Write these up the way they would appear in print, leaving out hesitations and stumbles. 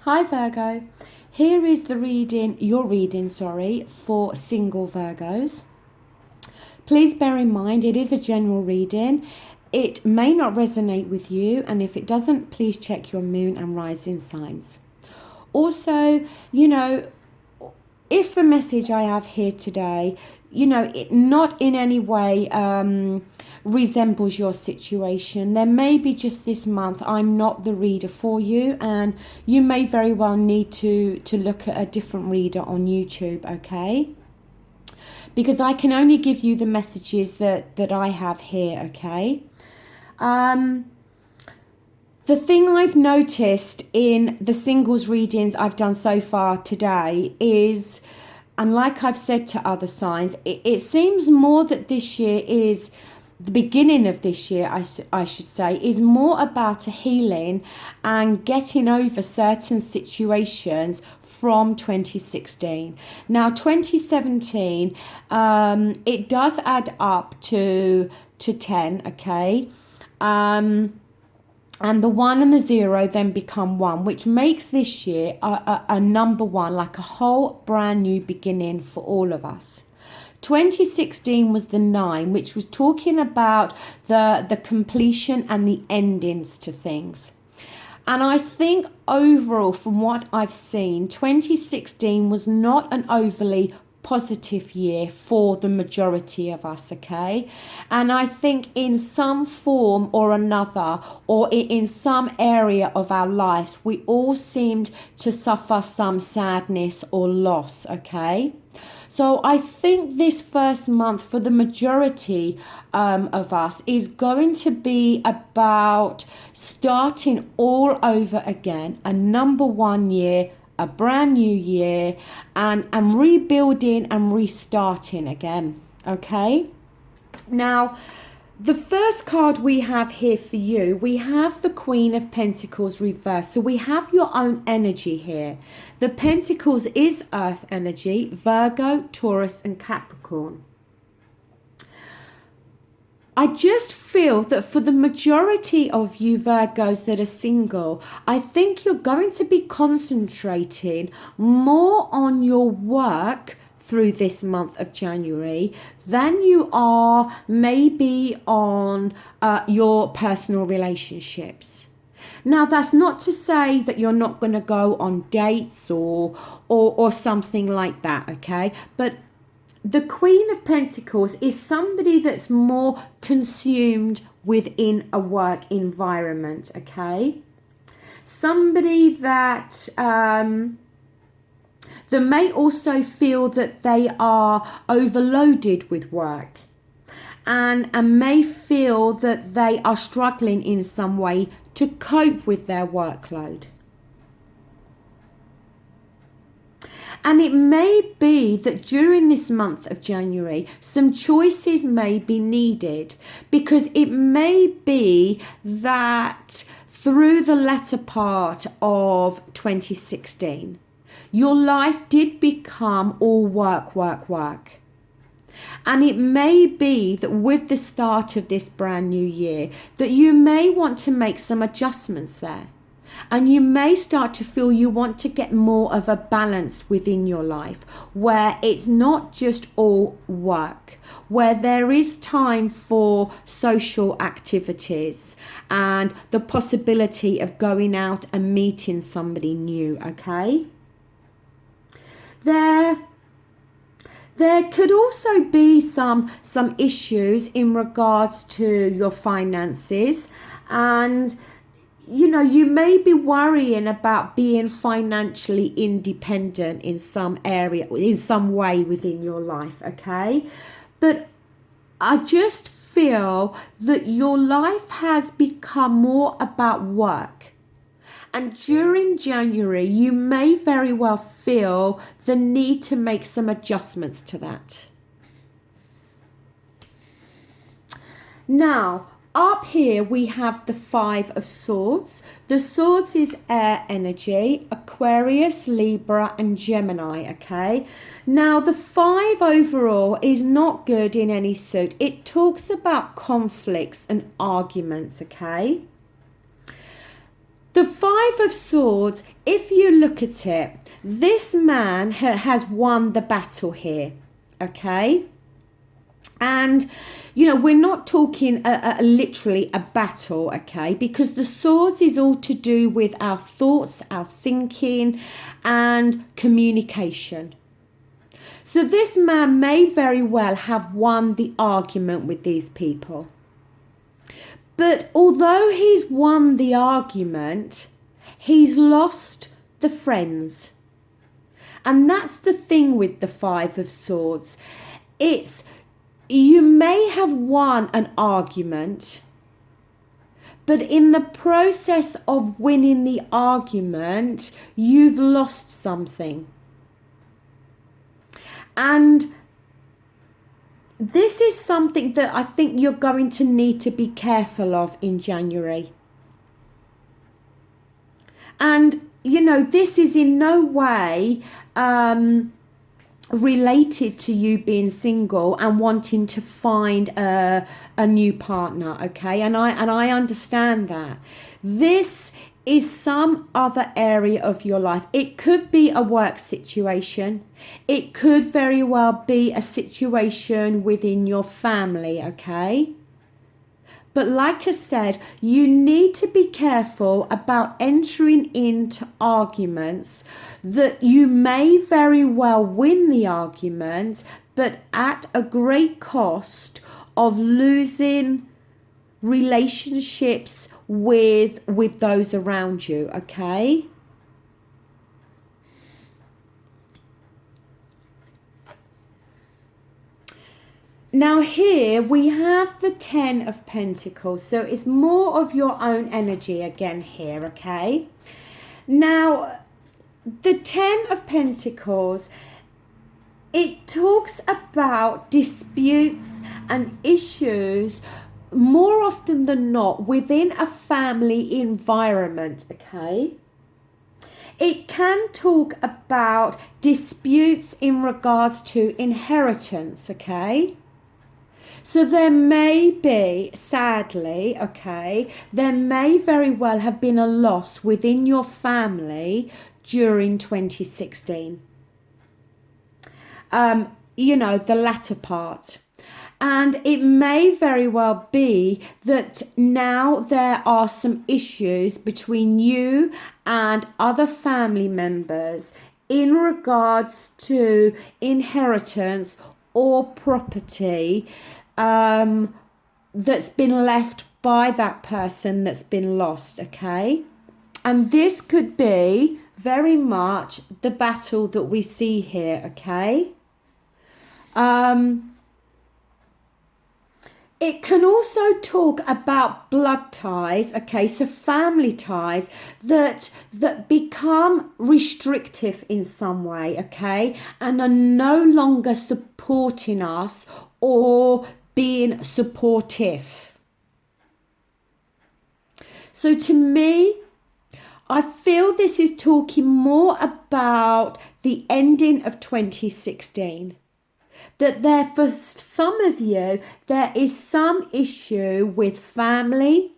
Hi Virgo, here is your reading, for single Virgos. Please bear in mind it is a general reading. It may not resonate with you, and if it doesn't, please check your moon and rising signs. Also, if the message I have here today, it not in any way resembles your situation, then maybe just this month I'm not the reader for you, and you may very well need to look at a different reader on YouTube, okay? Because I can only give you the messages that I have here, okay? The thing I've noticed in the singles readings I've done so far today is, and like I've said to other signs, it seems more that this year is, the beginning of this year, I should say, is more about a healing and getting over certain situations from 2016. Now, 2017, it does add up to 10, okay? And the 1 and the 0 then become 1, which makes this year a number 1, like a whole brand new beginning for all of us. 2016 was the 9, which was talking about the completion and the endings to things. And I think overall, from what I've seen, 2016 was not an overly positive year for the majority of us, okay? And I think in some form or another, or in some area of our lives, we all seemed to suffer some sadness or loss, okay? So I think this first month for the majority of us is going to be about starting all over again, a number 1 year, a brand new year, and rebuilding and restarting again, okay? Now, the first card we have here for you, we have the Queen of Pentacles reversed. So we have your own energy here. The Pentacles is Earth energy, Virgo, Taurus, and Capricorn. I just feel that for the majority of you Virgos that are single, I think you're going to be concentrating more on your work through this month of January than you are maybe on your personal relationships. Now, that's not to say that you're not going to go on dates or something like that, okay? But the Queen of Pentacles is somebody that's more consumed within a work environment, okay? Somebody that may also feel that they are overloaded with work and may feel that they are struggling in some way to cope with their workload. And it may be that during this month of January, some choices may be needed, because it may be that through the latter part of 2016, your life did become all work, work, work. And it may be that with the start of this brand new year, that you may want to make some adjustments there. And you may start to feel you want to get more of a balance within your life, where it's not just all work, where there is time for social activities and the possibility of going out and meeting somebody new, okay? There could also be some issues in regards to your finances, and you may be worrying about being financially independent in some area, in some way within your life, okay? But I just feel that your life has become more about work. And during January, you may very well feel the need to make some adjustments to that. Now, up here we have the 5 of Swords. The Swords is air energy, Aquarius, Libra and Gemini, okay? Now the 5 overall is not good in any suit. It talks about conflicts and arguments, okay? The Five of Swords, if you look at it, this man has won the battle here, okay? And, you know, we're not talking literally a battle, okay? Because the swords is all to do with our thoughts, our thinking, and communication. So this man may very well have won the argument with these people. But although he's won the argument, he's lost the friends. And that's the thing with the Five of Swords. You may have won an argument, but in the process of winning the argument, you've lost something. And this is something that I think you're going to need to be careful of in January. And, you know, this is in no way related to you being single and wanting to find a new partner, okay? And I understand that. This is some other area of your life. It could be a work situation. It could very well be a situation within your family, okay? But like I said, you need to be careful about entering into arguments that you may very well win the argument, but at a great cost of losing relationships with those around you, okay? Now here we have the Ten of Pentacles, so it's more of your own energy again here, okay? Now, the Ten of Pentacles, it talks about disputes and issues more often than not within a family environment, okay? It can talk about disputes in regards to inheritance, okay? So there may be, sadly, okay, there may very well have been a loss within your family during 2016. You know, the latter part. And it may very well be that now there are some issues between you and other family members in regards to inheritance or property that's been left by that person that's been lost, okay? And this could be very much the battle that we see here, okay? It can also talk about blood ties, okay, so family ties that become restrictive in some way, okay, and are no longer supporting us or being supportive. So to me, I feel this is talking more about the ending of 2016. That there, for some of you, there is some issue with family,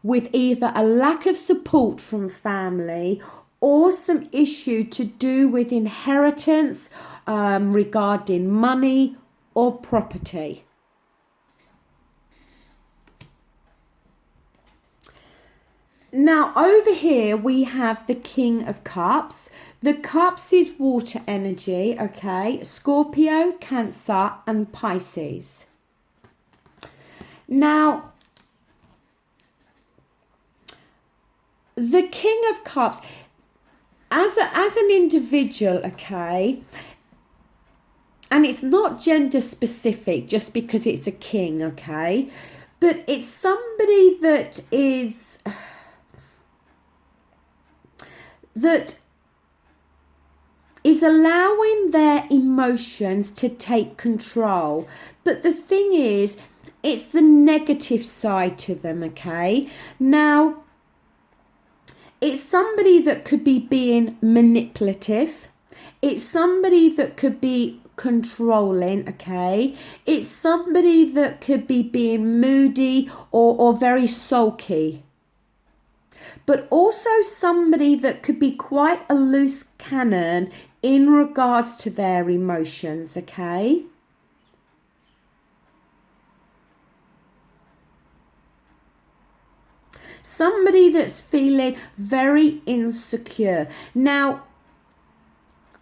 with either a lack of support from family or some issue to do with inheritance regarding money or property. Now over here we have the King of Cups. The Cups is water energy, okay? Scorpio, Cancer and Pisces. Now, the King of Cups, as an individual, okay, and it's not gender specific just because it's a king, okay, but it's somebody that is allowing their emotions to take control. But the thing is, it's the negative side to them, okay? Now, it's somebody that could be being manipulative. It's somebody that could be controlling, okay? It's somebody that could be being moody or very sulky. but also somebody that could be quite a loose cannon in regards to their emotions, okay? Somebody that's feeling very insecure. Now,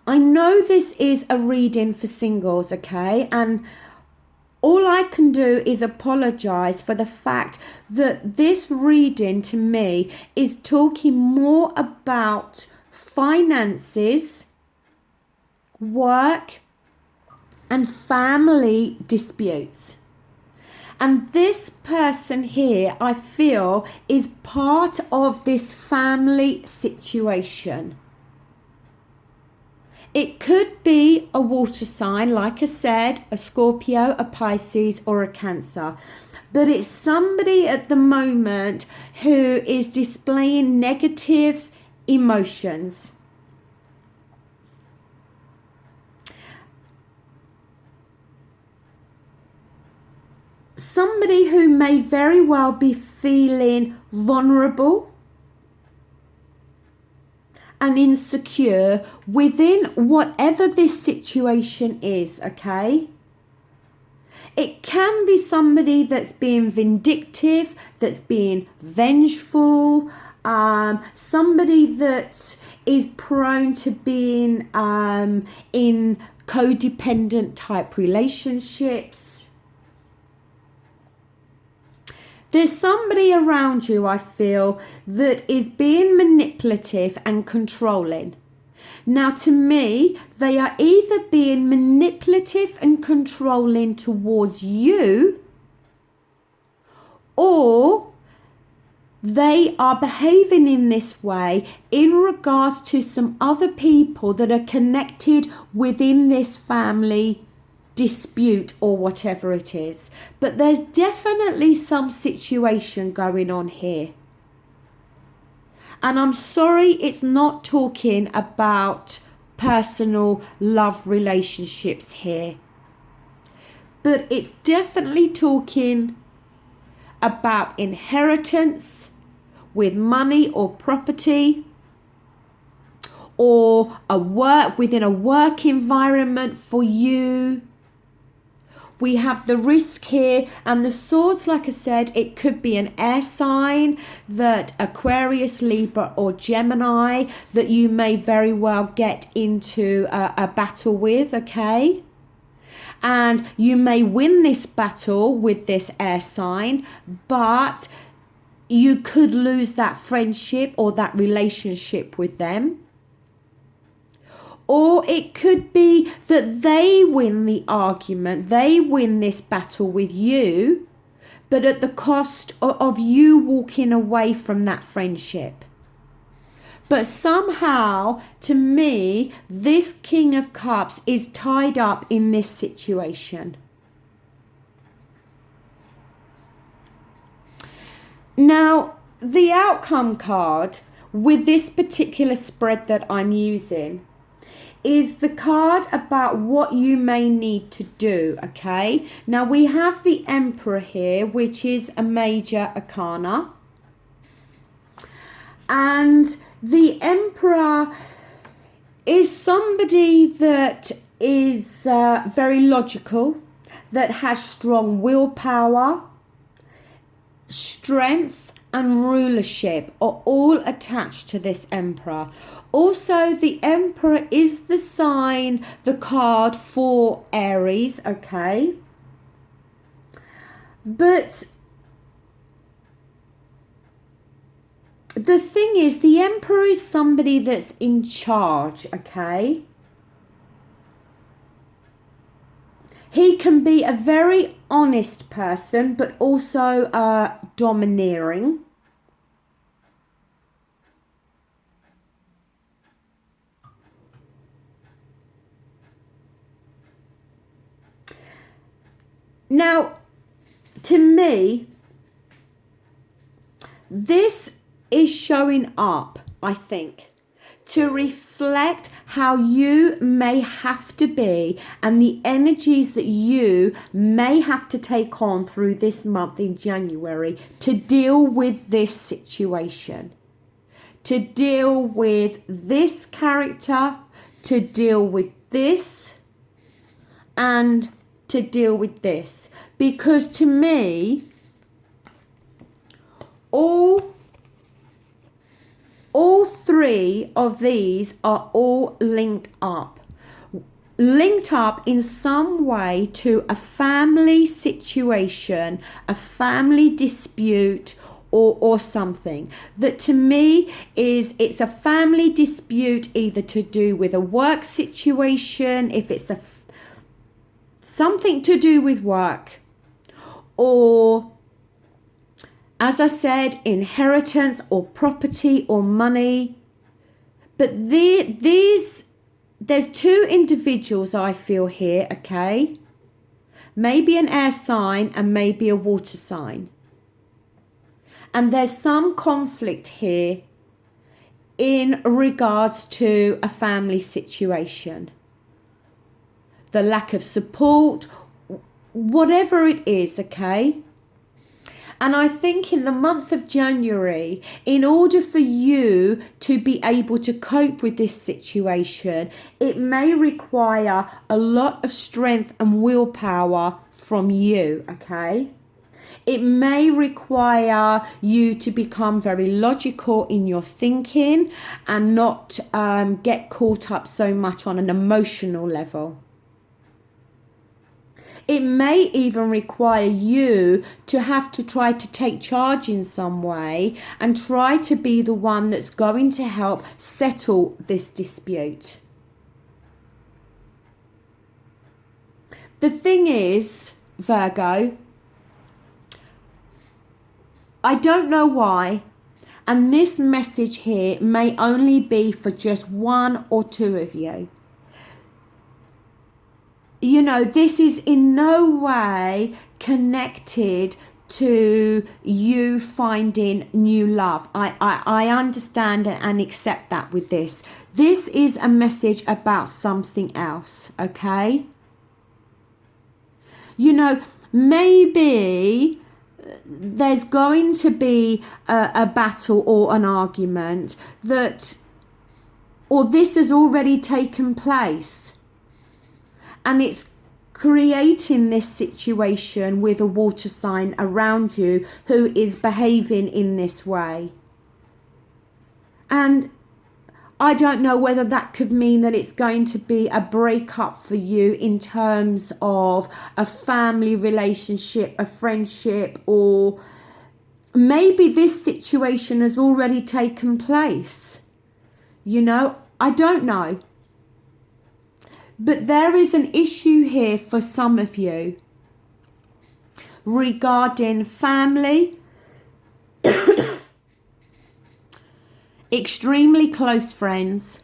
I know this is a reading for singles, okay? And all I can do is apologize for the fact that this reading to me is talking more about finances, work, and family disputes. And this person here, I feel, is part of this family situation. It could be a water sign, like I said, a Scorpio, a Pisces, or a Cancer. But it's somebody at the moment who is displaying negative emotions. Somebody who may very well be feeling vulnerable and insecure within whatever this situation is, okay? It can be somebody that's being vindictive, that's being vengeful, somebody that is prone to being in codependent type relationships. There's somebody around you, I feel, that is being manipulative and controlling. Now, to me, they are either being manipulative and controlling towards you, or they are behaving in this way in regards to some other people that are connected within this family dispute or whatever it is. But there's definitely some situation going on here. And I'm sorry, it's not talking about personal love relationships here. But it's definitely talking about inheritance with money or property, or a work within a work environment for you. We have the risk here, and the swords, like I said, it could be an air sign, that Aquarius, Libra, or Gemini, that you may very well get into a battle with, okay? And you may win this battle with this air sign, but you could lose that friendship or that relationship with them. Or it could be that they win the argument, they win this battle with you, but at the cost of you walking away from that friendship. But somehow, to me, this King of Cups is tied up in this situation. Now, the outcome card with this particular spread that I'm using is the card about what you may need to do, okay? Now, we have the Emperor here, which is a major arcana. And the Emperor is somebody that is very logical, that has strong willpower, strength, and rulership are all attached to this Emperor. Also, the Emperor is the sign, the card for Aries, okay? But the thing is, the Emperor is somebody that's in charge, okay? He can be a very honest person, but also domineering. Now, to me, this is showing up, I think, to reflect how you may have to be and the energies that you may have to take on through this month in January to deal with this situation. to deal with this character, to deal with this, and to deal with this. Because to me, all three of these are all linked up in some way to a family situation, a family dispute, or something that to me it's a family dispute, either to do with a work situation, if it's something to do with work, or, as I said, inheritance or property or money. But there's two individuals I feel here, okay? Maybe an air sign and maybe a water sign. And there's some conflict here in regards to a family situation. The lack of support, whatever it is, okay? And I think in the month of January, in order for you to be able to cope with this situation, it may require a lot of strength and willpower from you, okay? It may require you to become very logical in your thinking and not get caught up so much on an emotional level. It may even require you to have to try to take charge in some way and try to be the one that's going to help settle this dispute. The thing is, Virgo, I don't know why, and this message here may only be for just one or two of you. You know, this is in no way connected to you finding new love. I understand and accept that with this. This is a message about something else, okay? You know, maybe there's going to be a battle or an argument or this has already taken place. And it's creating this situation with a water sign around you who is behaving in this way. And I don't know whether that could mean that it's going to be a breakup for you in terms of a family relationship, a friendship, or maybe this situation has already taken place. You know, I don't know. But there is an issue here for some of you regarding family, extremely close friends,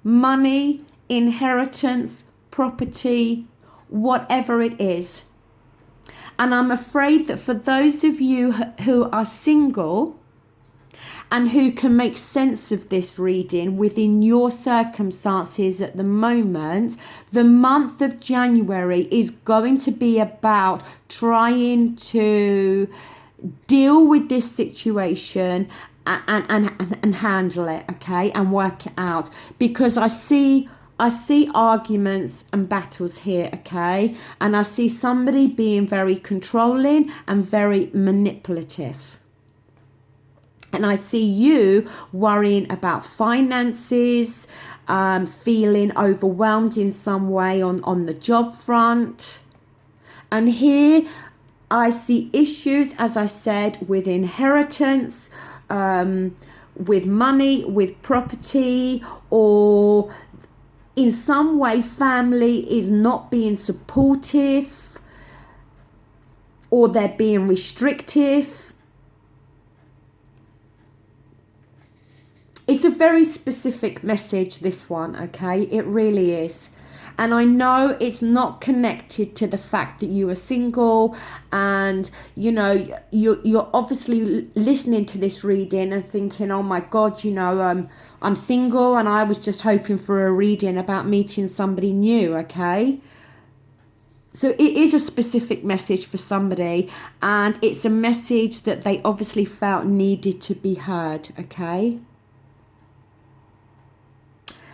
money, inheritance, property, whatever it is. And I'm afraid that for those of you who are single and who can make sense of this reading within your circumstances at the moment, the month of January is going to be about trying to deal with this situation and handle it, okay, and work it out. Because I see arguments and battles here, okay, and I see somebody being very controlling and very manipulative. And I see you worrying about finances, feeling overwhelmed in some way on the job front. And here I see issues, as I said, with inheritance, with money, with property, or in some way family is not being supportive, or they're being restrictive. It's a very specific message, this one, okay? It really is. And I know it's not connected to the fact that you are single and, you know, you're obviously listening to this reading and thinking, oh my God, you know, I'm single and I was just hoping for a reading about meeting somebody new, okay? So it is a specific message for somebody, and it's a message that they obviously felt needed to be heard, okay?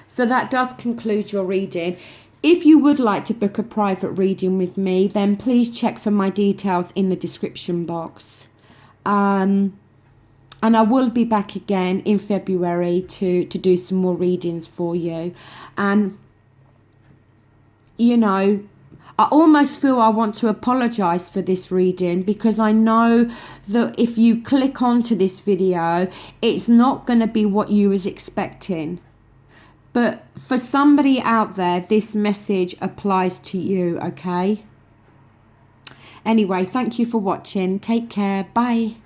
So that does conclude your reading. If you would like to book a private reading with me, then please check for my details in the description box. And I will be back again in February to do some more readings for you. And, you know, I almost feel I want to apologize for this reading, because I know that if you click onto this video, it's not going to be what you was expecting. But for somebody out there, this message applies to you, okay? Anyway, thank you for watching. Take care. Bye.